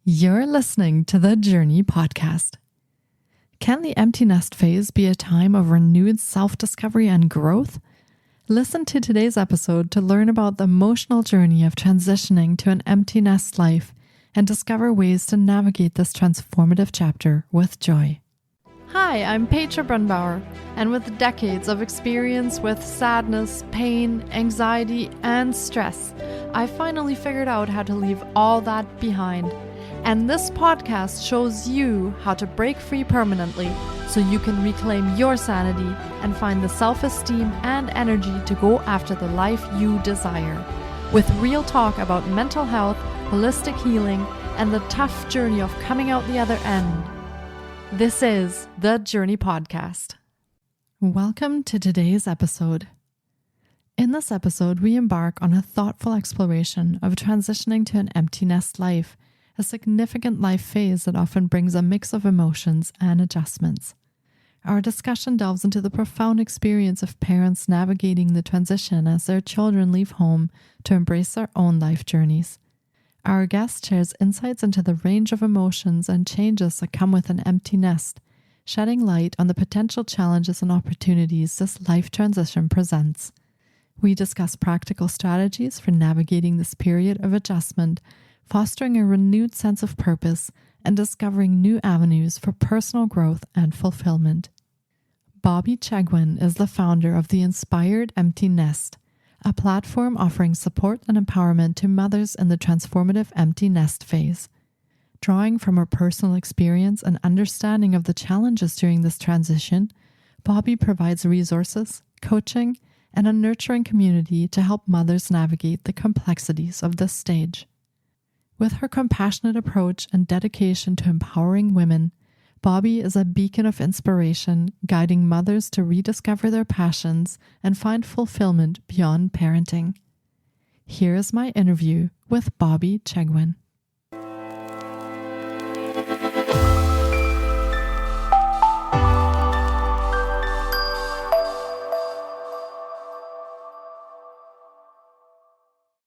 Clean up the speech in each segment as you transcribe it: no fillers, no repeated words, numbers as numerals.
You're listening to the Journey podcast. Can the empty nest phase be a time of renewed self-discovery and growth? Listen to today's episode to learn about the emotional journey of transitioning to an empty nest life and discover ways to navigate this transformative chapter with joy. Hi, I'm Petra Brunbauer, and with decades of experience with sadness, pain, anxiety, and stress, I finally figured out how to leave all that behind. And this podcast shows you how to break free permanently so you can reclaim your sanity and find the self-esteem and energy to go after the life you desire. With real talk about mental health, holistic healing, and the tough journey of coming out the other end. This is the Journey Podcast. Welcome to today's episode. In this episode, we embark on a thoughtful exploration of transitioning to an empty nest life, a significant life phase that often brings a mix of emotions and adjustments. Our discussion delves into the profound experience of parents navigating the transition as their children leave home to embrace their own life journeys. Our guest shares insights into the range of emotions and changes that come with an empty nest, shedding light on the potential challenges and opportunities this life transition presents. We discuss practical strategies for navigating this period of adjustment, fostering a renewed sense of purpose and discovering new avenues for personal growth and fulfillment. Bobbi Chegwyn is the founder of the Inspired Empty Nest, a platform offering support and empowerment to mothers in the transformative empty nest phase. Drawing from her personal experience and understanding of the challenges during this transition, Bobbi provides resources, coaching, and a nurturing community to help mothers navigate the complexities of this stage. With her compassionate approach and dedication to empowering women, Bobbi is a beacon of inspiration, guiding mothers to rediscover their passions and find fulfillment beyond parenting. Here is my interview with Bobbi Chegwyn.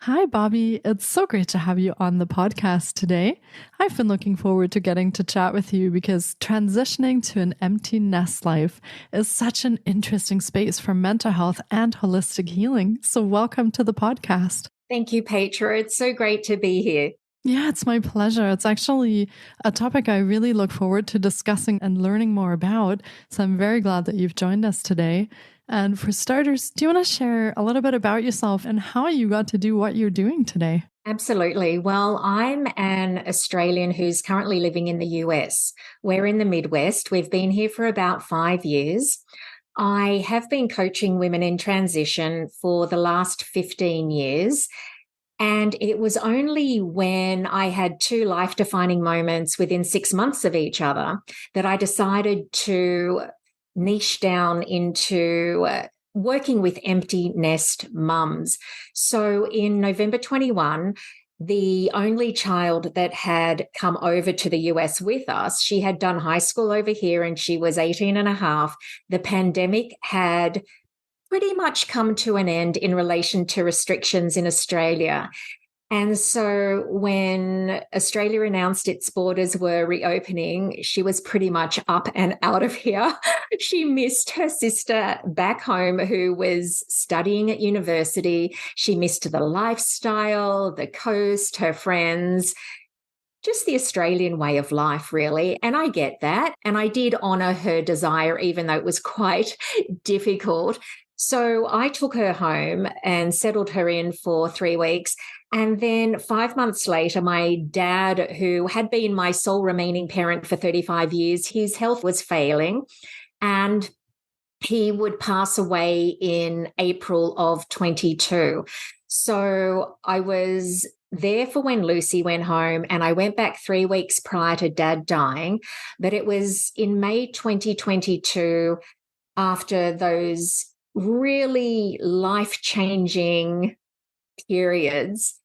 Hi, Bobbi. It's so great to have you on the podcast today. I've been looking forward to getting to chat with you because transitioning to an empty nest life is such an interesting space for mental health and holistic healing. So welcome to the podcast. Thank you, Petra. It's so great to be here. Yeah, it's my pleasure. It's actually a topic I really look forward to discussing and learning more about. So I'm very glad that you've joined us today. And for starters, do you want to share a little bit about yourself and how you got to do what you're doing today? Absolutely. Well, I'm an Australian who's currently living in the US. We're in the Midwest. We've been here for about 5 years. I have been coaching women in transition for the last 15 years. And it was only when I had 2 life-defining moments within 6 months of each other that I decided to niche down into working with empty nest mums. So in November 21, the only child that had come over to the US with us, she had done high school over here and she was 18 and a half. The pandemic had pretty much come to an end in relation to restrictions in Australia. And so when Australia announced its borders were reopening, she was pretty much up and out of here. She missed her sister back home who was studying at university. She missed the lifestyle, the coast, her friends, just the Australian way of life, really. And I get that. And I did honour her desire, even though it was quite difficult. So I took her home and settled her in for 3 weeks. And then 5 months later, my dad, who had been my sole remaining parent for 35 years, his health was failing and he would pass away in April of 22. So I was there for when Lucy went home and I went back 3 weeks prior to Dad dying. But it was in May 2022, after those really life-changing periods,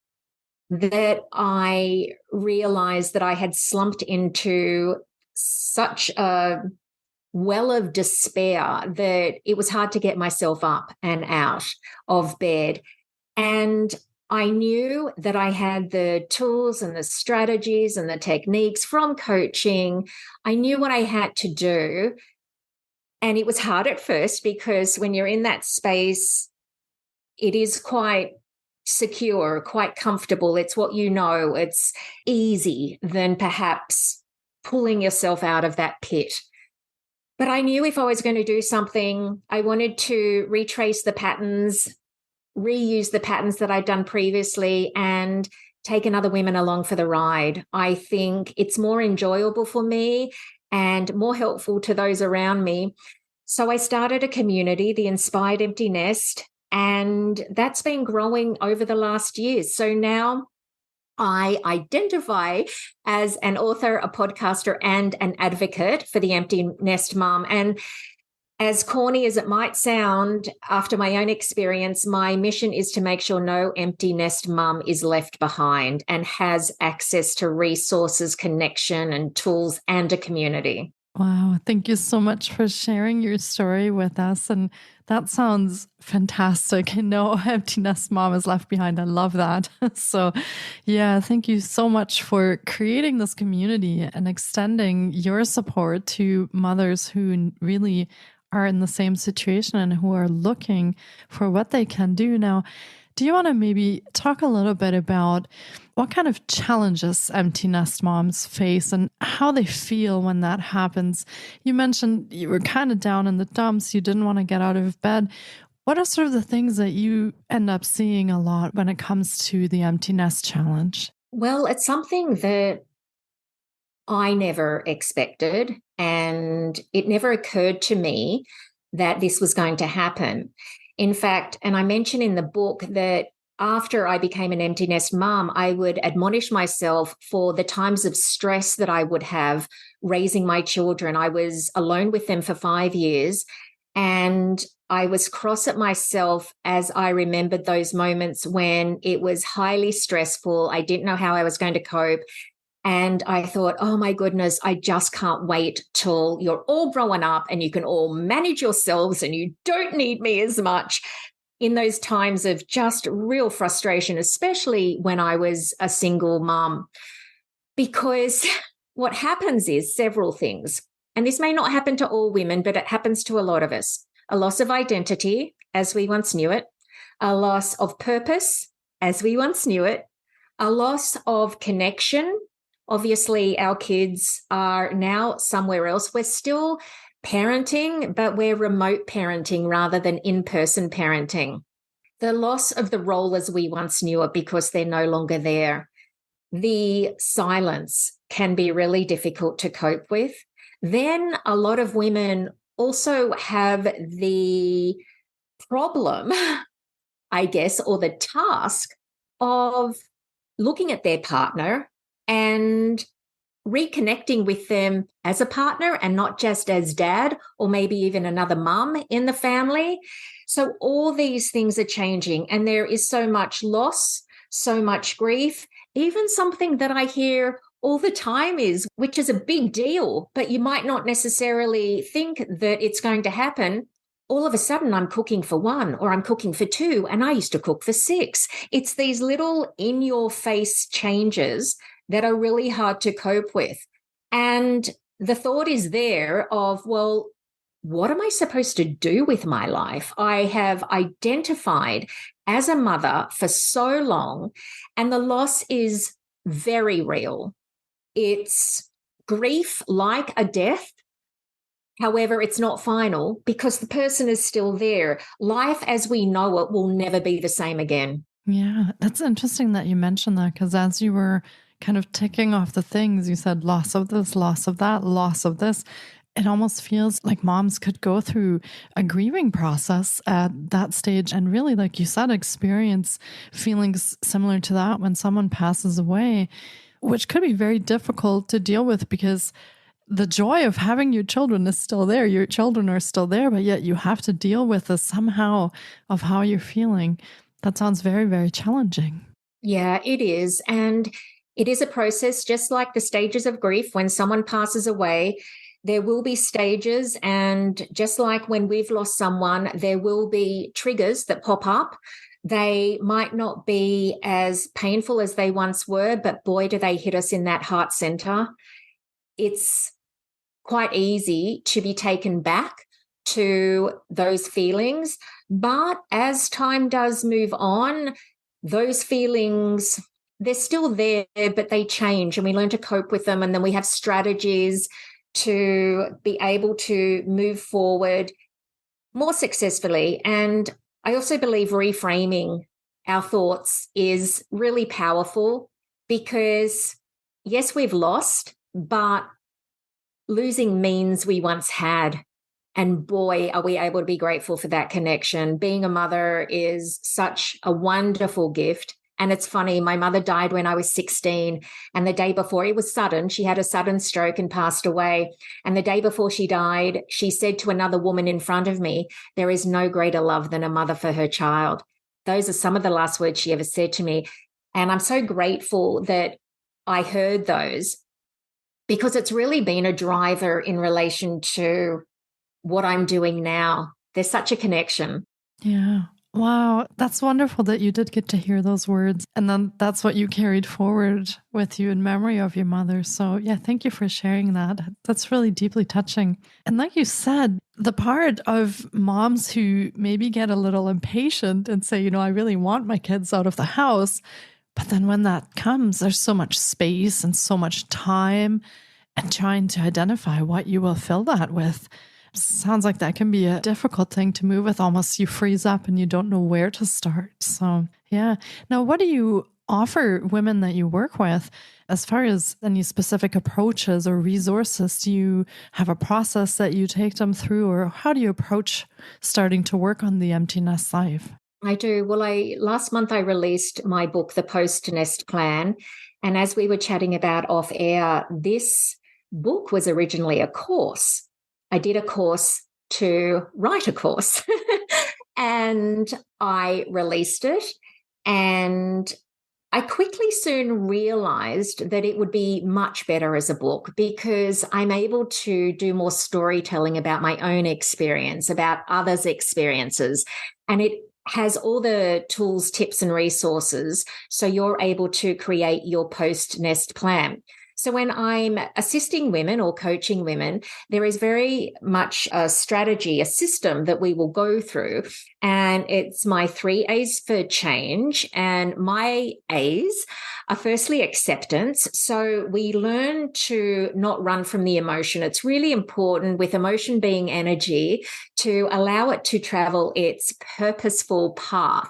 that I realized that I had slumped into such a well of despair that it was hard to get myself up and out of bed. And I knew that I had the tools and the strategies and the techniques from coaching. I knew what I had to do. And it was hard at first because when you're in that space, it is quite secure, quite comfortable. It's what you know. It's easy than perhaps pulling yourself out of that pit. But I knew if I was going to do something, I wanted to retrace the patterns, reuse the patterns that I'd done previously, and taken other women along for the ride. I think it's more enjoyable for me and more helpful to those around me. So I started a community, the Inspired Empty Nest, and that's been growing over the last years. So now I identify as an author, a podcaster, and an advocate for the empty nest mom. And as corny as it might sound, after my own experience, my mission is to make sure no empty nest mum is left behind and has access to resources, connection, and tools and a community. Wow. Thank you so much for sharing your story with us. And that sounds fantastic. No empty nest mom is left behind. I love that. So, yeah, thank you so much for creating this community and extending your support to mothers who really are in the same situation and who are looking for what they can do. Now, do you want to maybe talk a little bit about what kind of challenges empty nest moms face and how they feel when that happens? You mentioned you were kind of down in the dumps. You didn't want to get out of bed. What are sort of the things that you end up seeing a lot when it comes to the empty nest challenge? Well, it's something that I never expected, and it never occurred to me that this was going to happen. In fact, and I mention in the book that after I became an empty nest mom, I would admonish myself for the times of stress that I would have raising my children. I was alone with them for 5 years, and I was cross at myself as I remembered those moments when it was highly stressful. I didn't know how I was going to cope. And I thought, oh my goodness, I just can't wait till you're all grown up and you can all manage yourselves and you don't need me as much. In those times of just real frustration, especially when I was a single mom, because what happens is several things. And this may not happen to all women, but it happens to a lot of us. A loss of identity, as we once knew it, a loss of purpose, as we once knew it, a loss of connection. Obviously, our kids are now somewhere else. We're still parenting, but we're remote parenting rather than in-person parenting. The loss of the role as we once knew it because they're no longer there. The silence can be really difficult to cope with. Then a lot of women also have the problem, I guess, or the task of looking at their partner and reconnecting with them as a partner and not just as dad or maybe even another mum in the family. So all these things are changing, and there is so much loss, so much grief. Even something that I hear all the time is, which is a big deal, but you might not necessarily think that it's going to happen. All of a sudden, I'm cooking for one or I'm cooking for two, and I used to cook for six. It's these little in-your-face changes that are really hard to cope with. And the thought is there of, well, what am I supposed to do with my life? I have identified as a mother for so long, and the loss is very real. It's grief like a death. However, it's not final because the person is still there. Life as we know it will never be the same again. Yeah, that's interesting that you mentioned that, because as you were kind of ticking off the things, you said loss of this, loss of that, loss of this. It almost feels like moms could go through a grieving process at that stage and really, like you said, experience feelings similar to that when someone passes away, which could be very difficult to deal with because the joy of having your children is still there. Your children are still there, but yet you have to deal with this somehow of how you're feeling. That sounds very, very challenging. Yeah, it is. And it is a process, just like the stages of grief. When someone passes away, there will be stages. And just like when we've lost someone, there will be triggers that pop up They might not be as painful as they once were, but boy, do they hit us in that heart center. It's quite easy to be taken back to those feelings. But as time does move on, those feelings, they're still there, but they change and we learn to cope with them. And then we have strategies to be able to move forward more successfully. And I also believe reframing our thoughts is really powerful because, yes, we've lost, but losing means we once had. And boy, are we able to be grateful for that connection. Being a mother is such a wonderful gift. And it's funny, my mother died when I was 16. And the day before, it was sudden. She had a sudden stroke and passed away. And the day before she died, she said to another woman in front of me, "There is no greater love than a mother for her child." Those are some of the last words she ever said to me. And I'm so grateful that I heard those because it's really been a driver in relation to what I'm doing now. There's such a connection. Yeah. Wow. That's wonderful that you did get to hear those words. And then that's what you carried forward with you in memory of your mother. So, yeah, thank you for sharing that. That's really deeply touching. And like you said, the part of moms who maybe get a little impatient and say, I really want my kids out of the house. But then when that comes, there's so much space and so much time, and trying to identify what you will fill that with. Sounds like that can be a difficult thing to move with. Almost you freeze up and you don't know where to start. So, yeah. Now, what do you offer women that you work with as far as any specific approaches or resources? Do you have a process that you take them through, or how do you approach starting to work on the empty nest life? I do. Well, last month I released my book, The Post-Nest Plan. And as we were chatting about off air, this book was originally a course. I did a course to write a course and I released it. And I quickly soon realized that it would be much better as a book because I'm able to do more storytelling about my own experience, about others' experiences. And it has all the tools, tips, and resources. So you're able to create your post-nest plan. So when I'm assisting women or coaching women, there is very much a strategy, a system that we will go through. And it's my 3 A's for change. And my A's are firstly acceptance. So we learn to not run from the emotion. It's really important, with emotion being energy, to allow it to travel its purposeful path.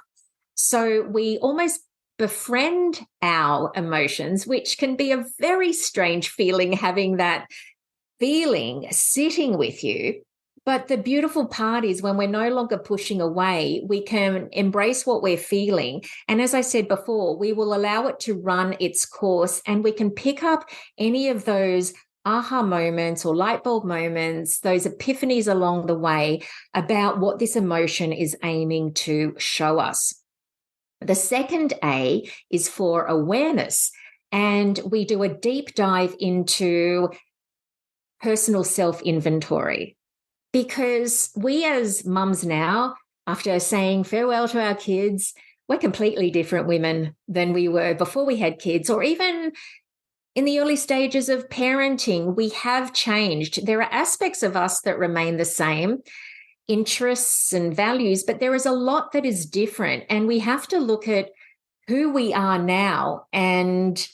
So we almost befriend our emotions, which can be a very strange feeling, having that feeling sitting with you. But the beautiful part is when we're no longer pushing away, we can embrace what we're feeling. And as I said before, we will allow it to run its course, and we can pick up any of those aha moments or light bulb moments, those epiphanies along the way about what this emotion is aiming to show us. The second A is for awareness, and we do a deep dive into personal self-inventory, because we as mums now, after saying farewell to our kids, we're completely different women than we were before we had kids, or even in the early stages of parenting. We have changed. There are aspects of us that remain the same, interests and values, but there is a lot that is different. And we have to look at who we are now and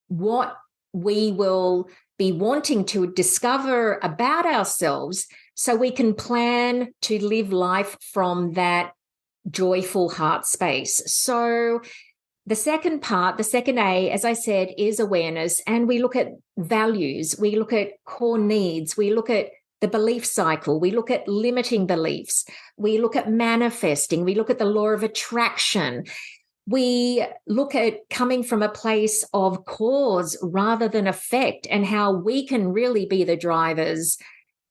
what we will be wanting to discover about ourselves, so we can plan to live life from that joyful heart space. So the second part, the second A, as I said, is awareness. And we look at values, we look at core needs, we look at the belief cycle, we look at limiting beliefs, we look at manifesting, we look at the law of attraction. We look at coming from a place of cause rather than effect, and how we can really be the drivers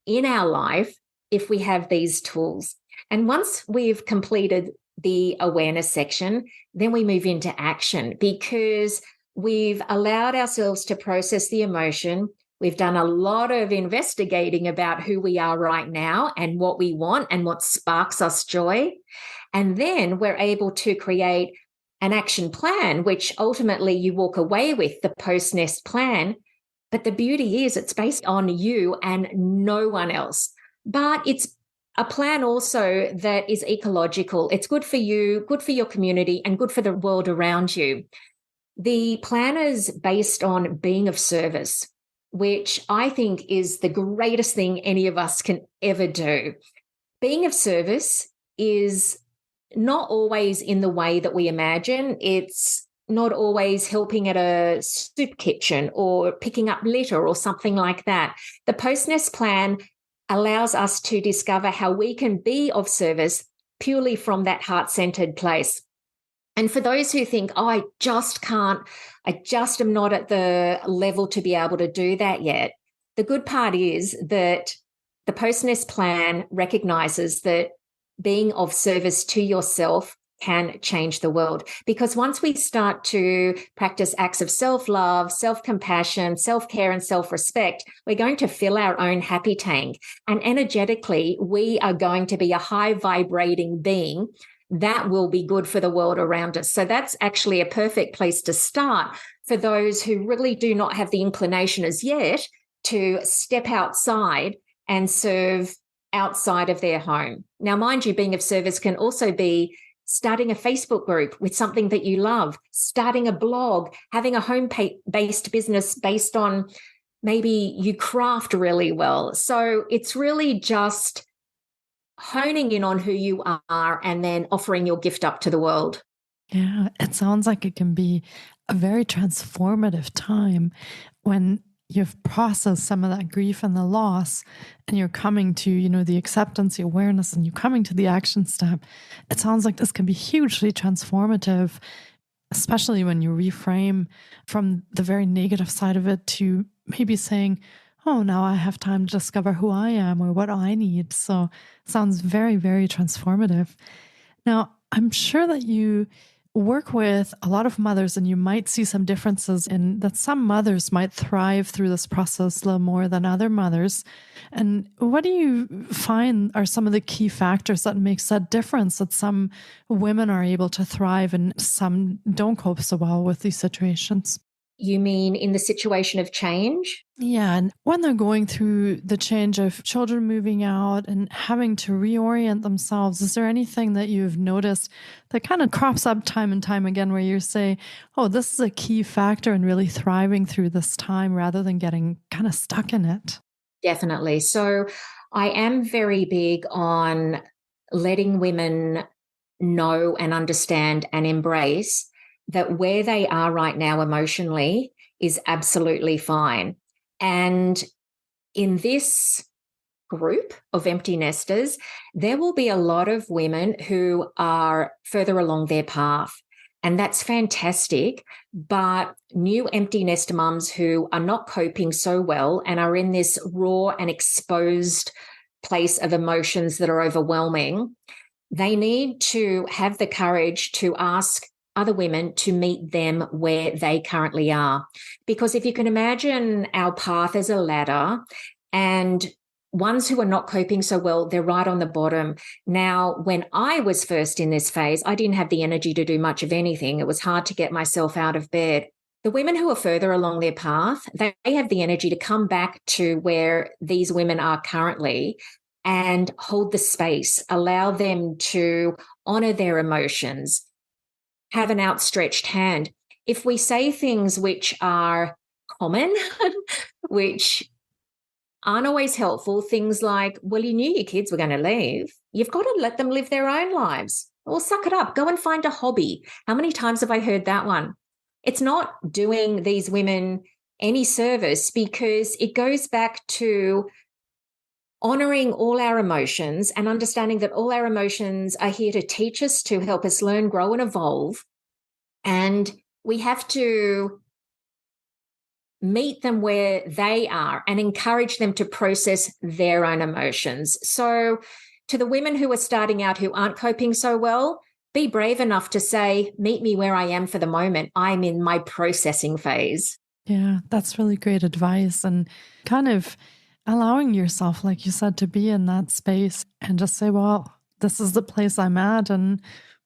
in our life if we have these tools. And once we've completed the awareness section, then we move into action, because we've allowed ourselves to process the emotion. We've done a lot of investigating about who we are right now and what we want and what sparks us joy. And then we're able to create an action plan, which ultimately you walk away with, the post-nest plan. But the beauty is it's based on you and no one else. But it's a plan also that is ecological. It's good for you, good for your community, and good for the world around you. The plan is based on being of service, which I think is the greatest thing any of us can ever do. Being of service is not always in the way that we imagine. It's not always helping at a soup kitchen or picking up litter or something like that. The post-nest plan allows us to discover how we can be of service purely from that heart-centered place. And for those who think, oh, I just can't, I just am not at the level to be able to do that yet, the good part is that the post-nest plan recognizes that being of service to yourself can change the world. Because once we start to practice acts of self-love, self-compassion, self-care, and self-respect, we're going to fill our own happy tank. And energetically, we are going to be a high vibrating being that will be good for the world around us. So that's actually a perfect place to start for those who really do not have the inclination as yet to step outside and serve outside of their home. Now, mind you, being of service can also be starting a Facebook group with something that you love, starting a blog, having a home-based business based on maybe you craft really well. So it's really just honing in on who you are and then offering your gift up to the world. Yeah, it sounds like it can be a very transformative time when you've processed some of that grief and the loss and you're coming to, the acceptance, the awareness, and you're coming to the action step. It sounds like this can be hugely transformative, especially when you reframe from the very negative side of it to maybe saying, oh, now I have time to discover who I am or what I need. So it sounds very, very transformative. Now, I'm sure that you work with a lot of mothers and you might see some differences in that some mothers might thrive through this process a little more than other mothers. And what do you find are some of the key factors that makes that difference, that some women are able to thrive and some don't cope so well with these situations? You mean in the situation of change? Yeah. And when they're going through the change of children moving out and having to reorient themselves, is there anything that you've noticed that kind of crops up time and time again where you say, oh, this is a key factor in really thriving through this time rather than getting kind of stuck in it? Definitely. So I am very big on letting women know and understand and embrace that where they are right now emotionally is absolutely fine. And in this group of empty nesters, there will be a lot of women who are further along their path. And that's fantastic. But new empty nest mums who are not coping so well and are in this raw and exposed place of emotions that are overwhelming, they need to have the courage to ask other women to meet them where they currently are. Because if you can imagine our path as a ladder, and ones who are not coping so well, they're right on the bottom. Now, when I was first in this phase, I didn't have the energy to do much of anything. It was hard to get myself out of bed. The women who are further along their path, they have the energy to come back to where these women are currently and hold the space, allow them to honor their emotions, have an outstretched hand. If we say things which are common, which aren't always helpful, things like, well, you knew your kids were going to leave. You've got to let them live their own lives. Well, suck it up. Go and find a hobby. How many times have I heard that one? It's not doing these women any service because it goes back to honoring all our emotions and understanding that all our emotions are here to teach us, to help us learn, grow, and evolve. And we have to meet them where they are and encourage them to process their own emotions. So to the women who are starting out who aren't coping so well, be brave enough to say, meet me where I am for the moment. I'm in my processing phase. Yeah, that's really great advice. And kind of allowing yourself, like you said, to be in that space and just say, well, this is the place I'm at, and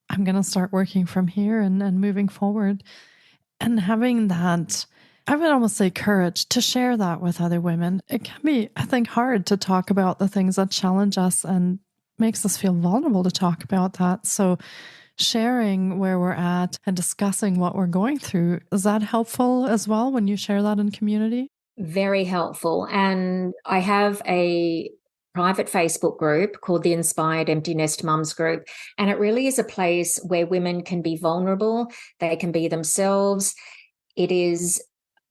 I'm going to start working from here and moving forward. And having that, I would almost say courage to share that with other women. It can be, I think, hard to talk about the things that challenge us and makes us feel vulnerable to talk about that. So sharing where we're at and discussing what we're going through, is that helpful as well when you share that in community? Very helpful. And I have a private Facebook group called the Inspired Empty Nest Mums Group. And it really is a place where women can be vulnerable, they can be themselves. It is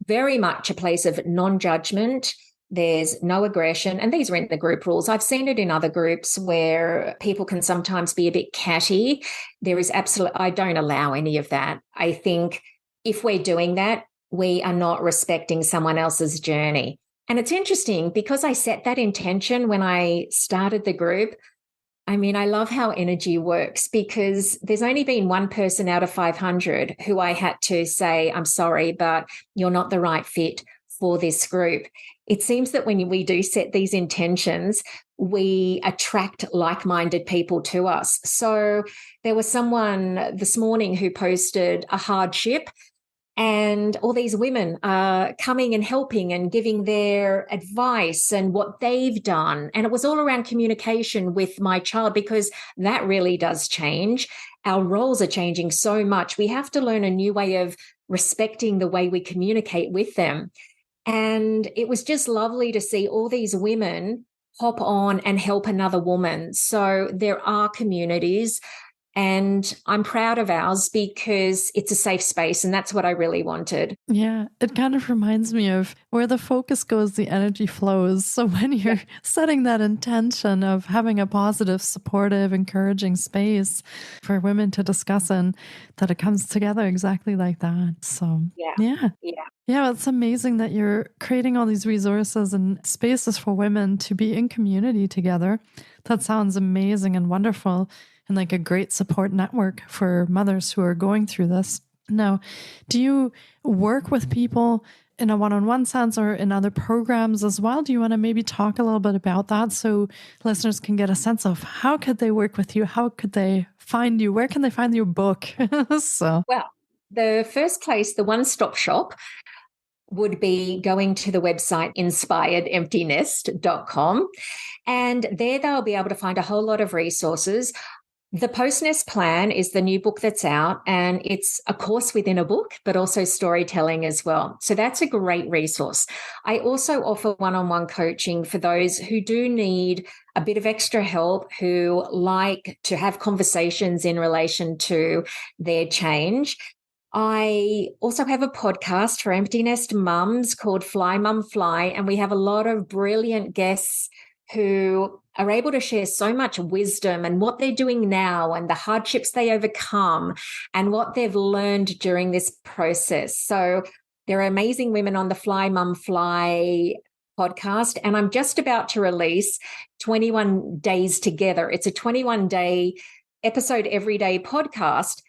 very much a place of non-judgment. There's no aggression. And these are in the group rules. I've seen it in other groups where people can sometimes be a bit catty. There is I don't allow any of that. I think if we're doing that, we are not respecting someone else's journey. And it's interesting because I set that intention when I started the group. I mean, I love how energy works because there's only been one person out of 500 who I had to say, I'm sorry, but you're not the right fit for this group. It seems that when we do set these intentions, we attract like-minded people to us. So there was someone this morning who posted a hardship, and all these women are coming and helping and giving their advice and what they've done. And it was all around communication with my child, because that really does change. Our roles are changing so much. We have to learn a new way of respecting the way we communicate with them. And it was just lovely to see all these women hop on and help another woman. So there are communities. And I'm proud of ours because it's a safe space. And that's what I really wanted. Yeah, it kind of reminds me of where the focus goes, the energy flows. So when you're setting that intention of having a positive, supportive, encouraging space for women to discuss in, that it comes together exactly like that. So yeah. Yeah, it's amazing that you're creating all these resources and spaces for women to be in community together. That sounds amazing and wonderful, and like a great support network for mothers who are going through this. Now, do you work with people in a one-on-one sense or in other programs as well? Do you want to maybe talk a little bit about that so listeners can get a sense of how could they work with you? How could they find you? Where can they find your book? Well, the first place, the one-stop shop, would be going to the website inspiredemptynest.com. And there they'll be able to find a whole lot of resources. The Post-Nest Plan is the new book that's out, and it's a course within a book, but also storytelling as well. So that's a great resource. I also offer one-on-one coaching for those who do need a bit of extra help, who like to have conversations in relation to their change. I also have a podcast for empty nest mums called Fly Mum Fly, and we have a lot of brilliant guests who are able to share so much wisdom and what they're doing now and the hardships they overcome and what they've learned during this process. So there are amazing women on the Fly Mum Fly podcast, and I'm just about to release 21 Days Together. It's a 21-day episode every day podcast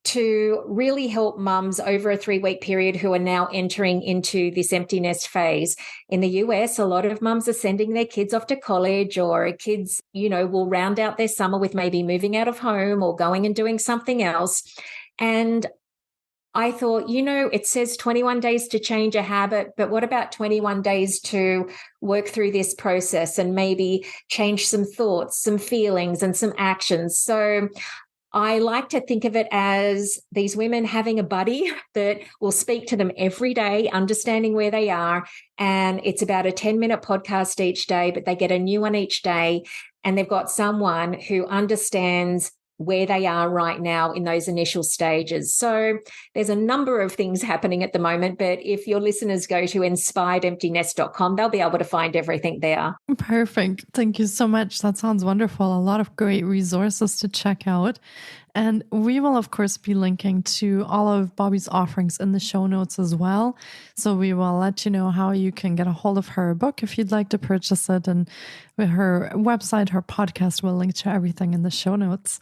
to really help mums over a 3-week period who are now entering into this empty nest phase. In the US, a lot of mums are sending their kids off to college, or kids, will round out their summer with maybe moving out of home or going and doing something else. And I thought, it says 21 days to change a habit, but what about 21 days to work through this process and maybe change some thoughts, some feelings, and some actions? So I like to think of it as these women having a buddy that will speak to them every day, understanding where they are. And it's about a 10-minute podcast each day, but they get a new one each day. And they've got someone who understands where they are right now in those initial stages. So there's a number of things happening at the moment, but if your listeners go to inspiredemptynest.com, they'll be able to find everything there. Perfect. Thank you so much. That sounds wonderful. A lot of great resources to check out. And we will, of course, be linking to all of Bobbi's offerings in the show notes as well. So we will let you know how you can get a hold of her book if you'd like to purchase it. And her website, her podcast, will link to everything in the show notes.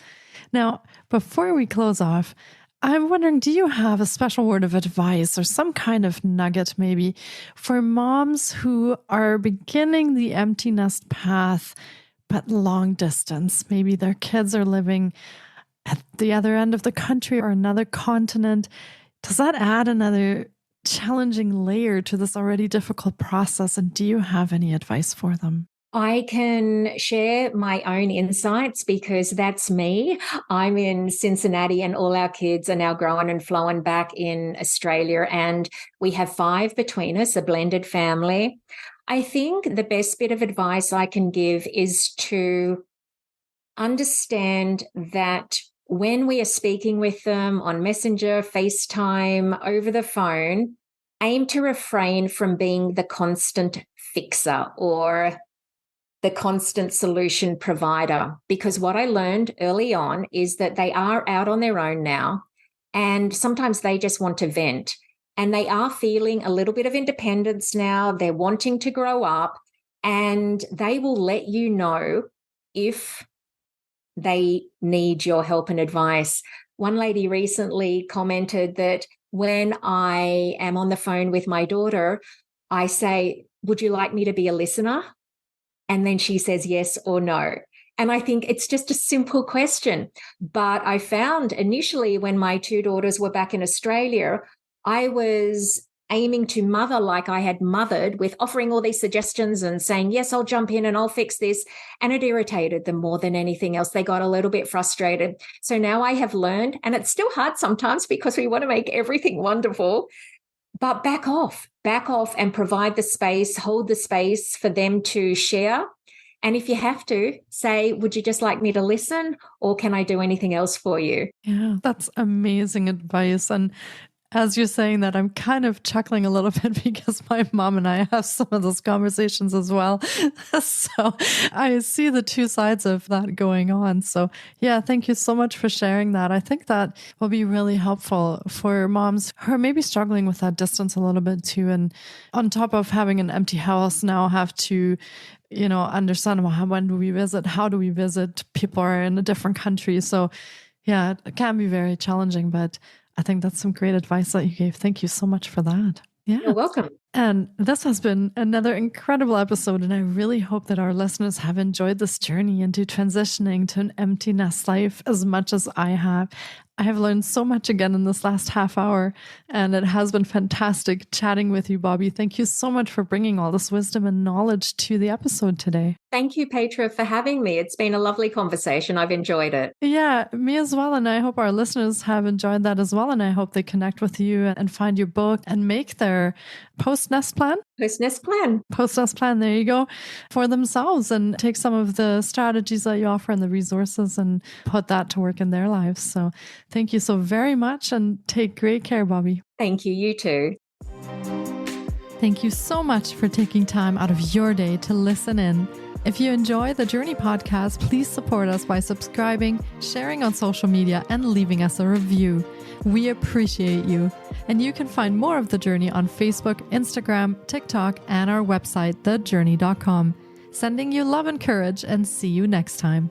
Now, before we close off, I'm wondering, do you have a special word of advice or some kind of nugget maybe for moms who are beginning the empty nest path, but long distance. Maybe their kids are living at the other end of the country or another continent. Does that add another challenging layer to this already difficult process? And do you have any advice for them? I can share my own insights because that's me. I'm in Cincinnati and all our kids are now growing and flowing back in Australia. And we have 5 between us, a blended family. I think the best bit of advice I can give is to understand that when we are speaking with them on Messenger, FaceTime, over the phone, aim to refrain from being the constant fixer or the constant solution provider. Because what I learned early on is that they are out on their own now, and sometimes they just want to vent. And they are feeling a little bit of independence now. They're wanting to grow up, and they will let you know if they need your help and advice. One lady recently commented that when I am on the phone with my daughter, I say, "Would you like me to be a listener?" And then she says yes or no. And I think it's just a simple question. But I found initially when my 2 daughters were back in Australia, I was aiming to mother like I had mothered, with offering all these suggestions and saying, yes, I'll jump in and I'll fix this. And it irritated them more than anything else. They got a little bit frustrated. So now I have learned, and it's still hard sometimes because we want to make everything wonderful, but back off and provide the space, hold the space for them to share. And if you have to, say, would you just like me to listen, or can I do anything else for you? Yeah, that's amazing advice. And as you're saying that, I'm kind of chuckling a little bit because my mom and I have some of those conversations as well. So I see the 2 sides of that going on. So yeah, thank you so much for sharing that. I think that will be really helpful for moms who are maybe struggling with that distance a little bit too. And on top of having an empty house, now have to understand, well, when do we visit? How do we visit? People are in a different country. So yeah, it can be very challenging, but I think that's some great advice that you gave. Thank you so much for that. Yeah. You're welcome. And this has been another incredible episode. And I really hope that our listeners have enjoyed this journey into transitioning to an empty nest life as much as I have. I have learned so much again in this last half hour, and it has been fantastic chatting with you, Bobbi. Thank you so much for bringing all this wisdom and knowledge to the episode today. Thank you, Petra, for having me. It's been a lovely conversation. I've enjoyed it. Yeah, me as well. And I hope our listeners have enjoyed that as well. And I hope they connect with you and find your book and make their post-nest plan. Post-nest plan. Post-nest plan, there you go, for themselves, and take some of the strategies that you offer and the resources and put that to work in their lives. So thank you so very much, and take great care, Bobbi. Thank you. You too. Thank you so much for taking time out of your day to listen in. If you enjoy the Journey podcast, please support us by subscribing, sharing on social media, and leaving us a review. We appreciate you. And you can find more of The Journey on Facebook, Instagram, TikTok, and our website, thejourney.com. Sending you love and courage, and see you next time.